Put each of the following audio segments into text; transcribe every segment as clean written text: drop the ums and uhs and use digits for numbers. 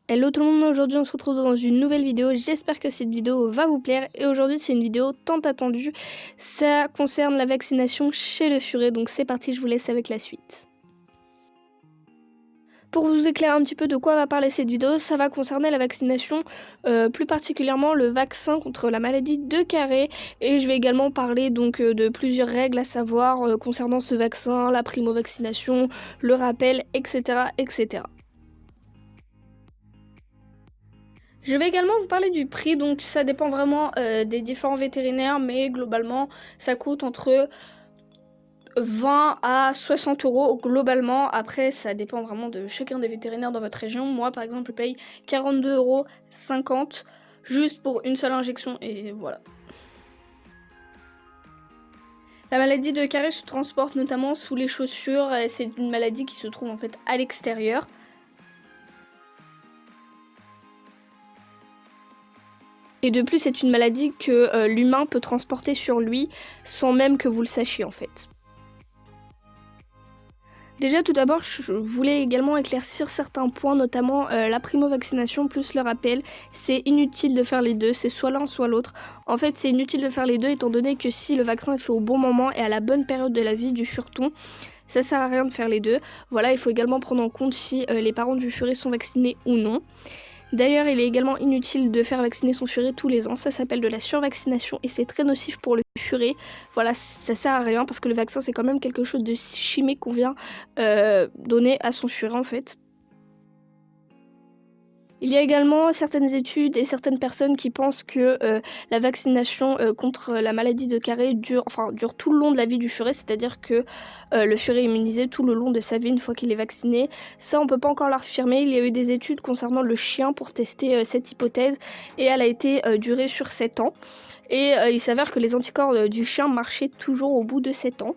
Hello tout le monde, aujourd'hui on se retrouve dans une nouvelle vidéo, j'espère que cette vidéo va vous plaire et aujourd'hui c'est une vidéo tant attendue, ça concerne la vaccination chez le furet, donc c'est parti, je vous laisse avec la suite. Pour vous éclairer un petit peu de quoi va parler cette vidéo, ça va concerner la vaccination, plus particulièrement le vaccin contre la maladie de Carré, et je vais également parler donc de plusieurs règles à savoir concernant ce vaccin, la primo-vaccination, le rappel, etc. etc. Je vais également vous parler du prix, donc ça dépend vraiment des différents vétérinaires, mais globalement ça coûte entre 20 à 60 euros globalement. Après ça dépend vraiment de chacun des vétérinaires dans votre région. Moi par exemple je paye 42,50 € juste pour une seule injection et voilà. La maladie de Carré se transporte notamment sous les chaussures, c'est une maladie qui se trouve en fait à l'extérieur. Et de plus, c'est une maladie que l'humain peut transporter sur lui sans même que vous le sachiez en fait. Déjà tout d'abord, je voulais également éclaircir certains points, notamment la primo-vaccination plus le rappel. C'est inutile de faire les deux, c'est soit l'un soit l'autre. En fait, c'est inutile de faire les deux étant donné que si le vaccin est fait au bon moment et à la bonne période de la vie du fureton, ça sert à rien de faire les deux. Voilà, il faut également prendre en compte si les parents du furet sont vaccinés ou non. D'ailleurs, il est également inutile de faire vacciner son furet tous les ans, ça s'appelle de la survaccination et c'est très nocif pour le furet. Voilà, ça sert à rien parce que le vaccin c'est quand même quelque chose de chimique qu'on vient donner à son furet en fait. Il y a également certaines études et certaines personnes qui pensent que la vaccination contre la maladie de Carré dure tout le long de la vie du furet, c'est-à-dire que le furet est immunisé tout le long de sa vie une fois qu'il est vacciné. Ça, on peut pas encore l'affirmer. Il y a eu des études concernant le chien pour tester cette hypothèse et elle a été durée sur 7 ans. Et il s'avère que les anticorps du chien marchaient toujours au bout de 7 ans.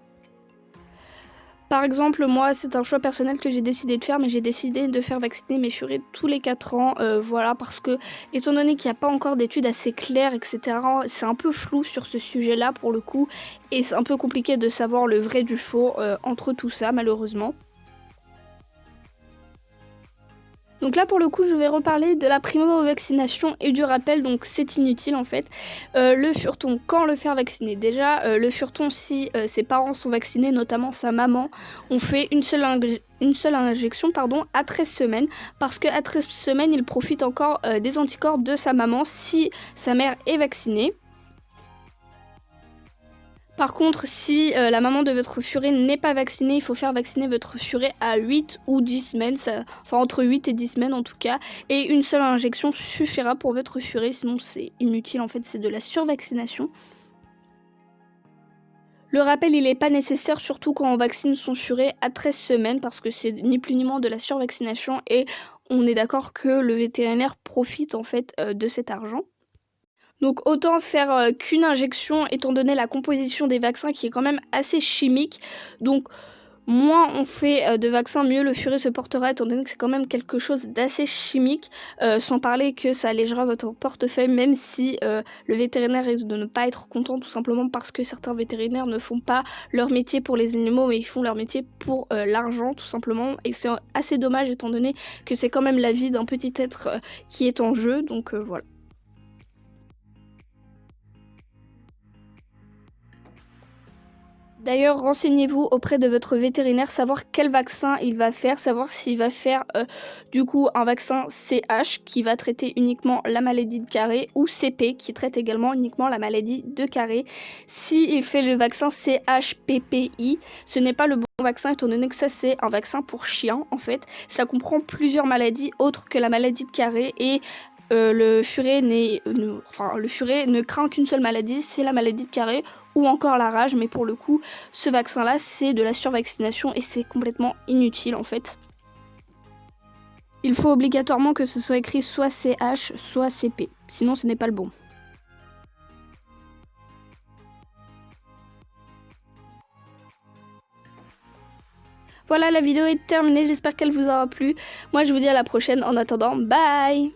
Par exemple, moi, c'est un choix personnel que j'ai décidé de faire, mais j'ai décidé de faire vacciner mes furets tous les 4 ans, voilà, parce que, étant donné qu'il n'y a pas encore d'études assez claires, etc., c'est un peu flou sur ce sujet-là, pour le coup, et c'est un peu compliqué de savoir le vrai du faux entre tout ça, malheureusement. Donc là pour le coup je vais reparler de la primo-vaccination et du rappel, donc c'est inutile en fait. Le fureton, quand le faire vacciner? Déjà le fureton, si ses parents sont vaccinés, notamment sa maman, on fait une seule injection à 13 semaines, parce qu'à 13 semaines il profite encore des anticorps de sa maman si sa mère est vaccinée. Par contre, si la maman de votre furet n'est pas vaccinée, il faut faire vacciner votre furet à 8 ou 10 semaines, enfin entre 8 et 10 semaines en tout cas, et une seule injection suffira pour votre furet, sinon c'est inutile en fait, c'est de la survaccination. Le rappel, il n'est pas nécessaire, surtout quand on vaccine son furet à 13 semaines, parce que c'est ni plus ni moins de la survaccination, et on est d'accord que le vétérinaire profite en fait de cet argent. Donc autant faire qu'une injection étant donné la composition des vaccins qui est quand même assez chimique. Donc moins on fait de vaccins, mieux le furet se portera étant donné que c'est quand même quelque chose d'assez chimique. Sans parler que ça allégera votre portefeuille, même si le vétérinaire risque de ne pas être content, tout simplement parce que certains vétérinaires ne font pas leur métier pour les animaux, mais ils font leur métier pour l'argent tout simplement. Et c'est assez dommage étant donné que c'est quand même la vie d'un petit être qui est en jeu, donc voilà. D'ailleurs, renseignez-vous auprès de votre vétérinaire, savoir quel vaccin il va faire, savoir s'il va faire du coup un vaccin CH qui va traiter uniquement la maladie de Carré, ou CP qui traite également uniquement la maladie de Carré. S'il fait le vaccin CHPPI, ce n'est pas le bon vaccin étant donné que ça c'est un vaccin pour chiens en fait. Ça comprend plusieurs maladies autres que la maladie de Carré et le furet ne craint qu'une seule maladie, c'est la maladie de Carré ou encore la rage, mais pour le coup, ce vaccin-là, c'est de la survaccination et c'est complètement inutile en fait. Il faut obligatoirement que ce soit écrit soit CH, soit CP, sinon ce n'est pas le bon. Voilà, la vidéo est terminée, j'espère qu'elle vous aura plu. Moi je vous dis à la prochaine, en attendant, bye!